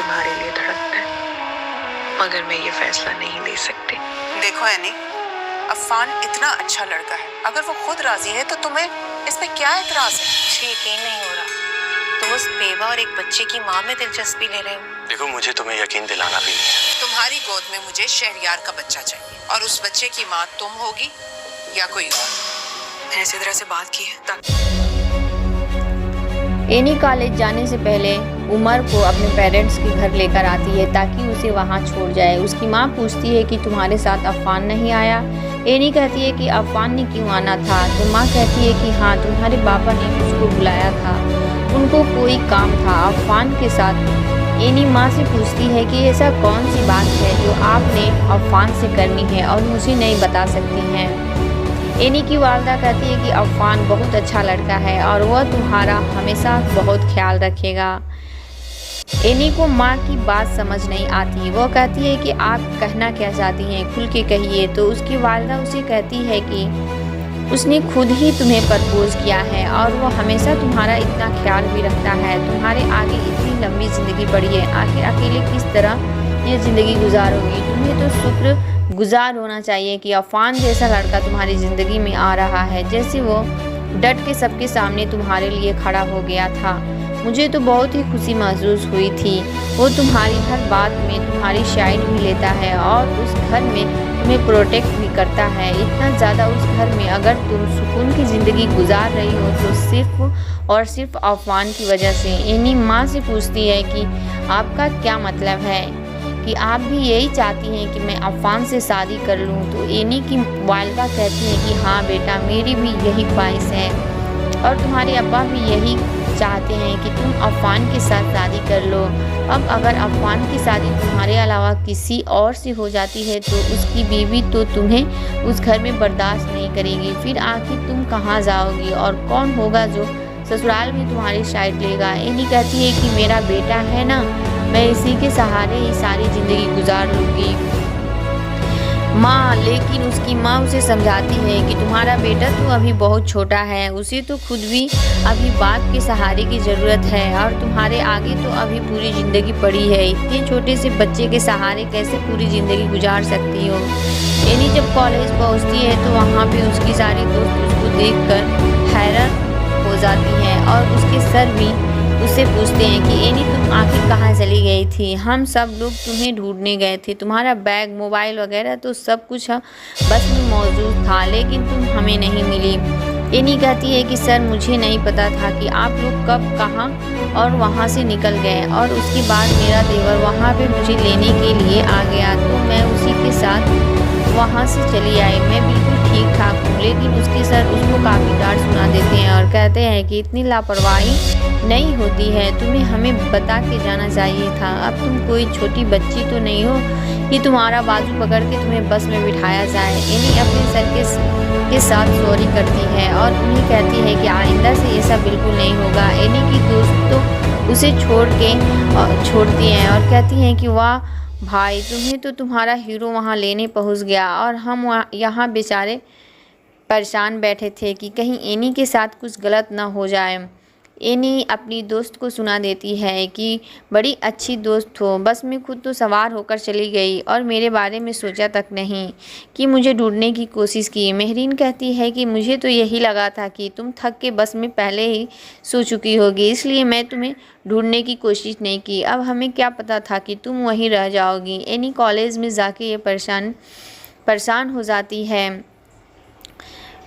तुम्हारे लिए धड़कता है, मगर मैं ये फैसला नहीं ले सकती। देखो एनी, अफान इतना अच्छा लड़का है, अगर वो खुद राजी है तो तुम्हें इस पे क्या एतराज है? मुझे यकीन नहीं हो रहा, तुम उस बेवा और एक बच्चे की माँ में दिलचस्पी ले रहे हो। देखो, मुझे तुम्हें यकीन दिलाना भी नहीं है। तुम्हारी गोद में मुझे शहरयार का बच्चा चाहिए, और उस बच्चे की माँ तुम होगी या कोई और। मैंने इसी तरह से बात की है ताकि एनी कॉलेज जाने से पहले उमर को अपने पेरेंट्स के घर लेकर आती है ताकि उसे वहां छोड़ जाए। उसकी मां पूछती है कि तुम्हारे साथ अफान नहीं आया। एनी कहती है कि अफान ने क्यों आना था, तो मां कहती है कि हाँ, तुम्हारे पापा ने उसको बुलाया था, उनको कोई काम था अफान के साथ। एनी मां से पूछती है कि ऐसा कौन सी बात है जो आपने अफान से करनी है और मुझे नहीं बता सकती हैं। एनी की वालदा कहती है कि अफान बहुत अच्छा लड़का है और वह तुम्हारा हमेशा बहुत ख्याल रखेगा। एनी को माँ की बात समझ नहीं आती। वो कहती है कि आप कहना क्या चाहती हैं, खुल के कहिए। तो उसकी वालदा उसे कहती है कि उसने खुद ही तुम्हें प्रपोज किया है और वो हमेशा तुम्हारा इतना ख्याल भी रखता है। तुम्हारे आगे इतनी लंबी ज़िंदगी पड़ी है, आखिर अकेले किस तरह ये ज़िंदगी गुजारोगी। तुम्हें तो शुक्र गुजार होना चाहिए कि अफान जैसा लड़का तुम्हारी ज़िंदगी में आ रहा है। जैसे वो डट के सबके सामने तुम्हारे लिए खड़ा हो गया था, मुझे तो बहुत ही खुशी महसूस हुई थी। वो तुम्हारी हर बात में तुम्हारी साइड भी लेता है और उस घर में तुम्हें प्रोटेक्ट भी करता है, इतना ज़्यादा उस घर में। अगर तुम सुकून की ज़िंदगी गुजार रही हो तो सिर्फ और सिर्फ अफान की वजह से। एनी माँ से पूछती है कि आपका क्या मतलब है, कि आप भी यही चाहती हैं कि मैं अफान से शादी कर लूं। तो एनी की वालिदा कहती है कि हाँ बेटा, मेरी भी यही ख्वाहिश है और तुम्हारे अब्बा भी यही चाहते हैं कि तुम अफान के साथ शादी कर लो। अब अगर अफान की शादी तुम्हारे अलावा किसी और से हो जाती है तो उसकी बीवी तो तुम्हें उस घर में बर्दाश्त नहीं करेगी। फिर आखिर तुम कहाँ जाओगी और कौन होगा जो ससुराल में तुम्हारी साइड लेगा। एनी कहती है कि मेरा बेटा है ना, मैं इसी के सहारे ही सारी ज़िंदगी गुजार लूँगी माँ। लेकिन उसकी माँ उसे समझाती है कि तुम्हारा बेटा तो अभी बहुत छोटा है, उसे तो खुद भी अभी बाप के सहारे की ज़रूरत है और तुम्हारे आगे तो अभी पूरी ज़िंदगी पड़ी है। इतने छोटे से बच्चे के सहारे कैसे पूरी ज़िंदगी गुजार सकती हो। एनी जब कॉलेज पहुँचती है तो वहाँ पे उसकी सारी दोस्त उसको देखकर हैरान हो जाती हैं और उसके सर भी उससे पूछते हैं कि एनी तुम आखिर कहाँ चली गई थी, हम सब लोग तुम्हें ढूंढने गए थे, तुम्हारा बैग मोबाइल वगैरह तो सब कुछ बस में मौजूद था, लेकिन तुम हमें नहीं मिली। एनी कहती है कि सर मुझे नहीं पता था कि आप लोग कब कहाँ और वहाँ से निकल गए, और उसके बाद मेरा देवर वहाँ पे मुझे लेने के लिए आ गया तो मैं उसी के साथ वहाँ से चली आई। मैं बिल्कुल ठीक ठाक हूँ, लेकिन उसके सर उसको काफ़ी डांट सुना देते हैं और कहते हैं कि इतनी लापरवाही नहीं होती है, तुम्हें हमें बता के जाना चाहिए था। अब तुम कोई छोटी बच्ची तो नहीं हो कि तुम्हारा बाजू पकड़ के तुम्हें बस में बिठाया जाए। एनी अपने सर के साथ सॉरी करती है और उन्हें कहती है कि आइंदा से ऐसा बिल्कुल नहीं होगा। एनी की दोस्त तो उसे छोड़ती हैं और कहती हैं कि वाह भाई, तुम्हें तो तुम्हारा हीरो वहाँ लेने पहुँच गया और हम यहाँ बेचारे परेशान बैठे थे कि कहीं एनी के साथ कुछ गलत ना हो जाए। एनी अपनी दोस्त को सुना देती है कि बड़ी अच्छी दोस्त हो, बस में खुद तो सवार होकर चली गई और मेरे बारे में सोचा तक नहीं कि मुझे ढूंढने की कोशिश की। मेहरीन कहती है कि मुझे तो यही लगा था कि तुम थक के बस में पहले ही सो चुकी होगी, इसलिए मैं तुम्हें ढूंढने की कोशिश नहीं की। अब हमें क्या पता था कि तुम वहीं रह जाओगी। एनी कॉलेज में जाके ये परेशान हो जाती है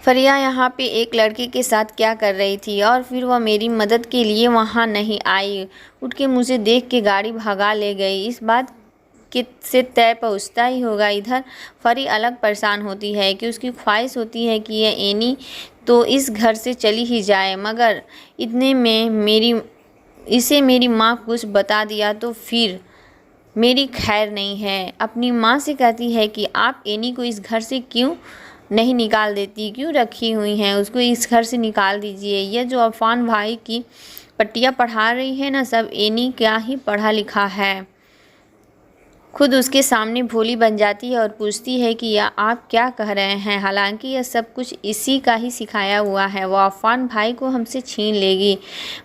फरिया यहाँ पे एक लड़के के साथ क्या कर रही थी और फिर वह मेरी मदद के लिए वहाँ नहीं आई, उठ के मुझे देख के गाड़ी भगा ले गई। इस बात के से तय पहुँचता ही होगा। इधर फरी अलग परेशान होती है कि उसकी ख्वाहिश होती है कि यह एनी तो इस घर से चली ही जाए, मगर इतने में इसे मेरी माँ कुछ बता दिया तो फिर मेरी खैर नहीं है। अपनी माँ से कहती है कि आप एनी को इस घर से क्यों नहीं निकाल देती, क्यों रखी हुई हैं, उसको इस घर से निकाल दीजिए। यह जो अफान भाई की पट्टियाँ पढ़ा रही है ना, सब एनी क्या ही पढ़ा लिखा है, खुद उसके सामने भोली बन जाती है और पूछती है कि यह आप क्या कह रहे हैं, हालांकि यह सब कुछ इसी का ही सिखाया हुआ है, वो अफ़ान भाई को हमसे छीन लेगी।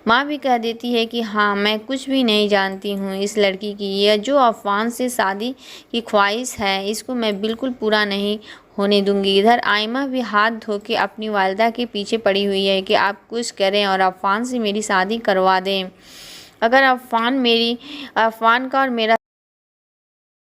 माँ भी कह देती है कि हाँ, मैं कुछ भी नहीं जानती हूँ इस लड़की की, यह जो अफ़ान से शादी की ख्वाहिश है इसको मैं बिल्कुल पूरा नहीं होने दूंगी। इधर आयमा भी हाथ धो के अपनी वालिदा के पीछे पड़ी हुई है कि आप कुछ करें और अफ़ान से मेरी शादी करवा दें। अगर अफ़ान का और मेरा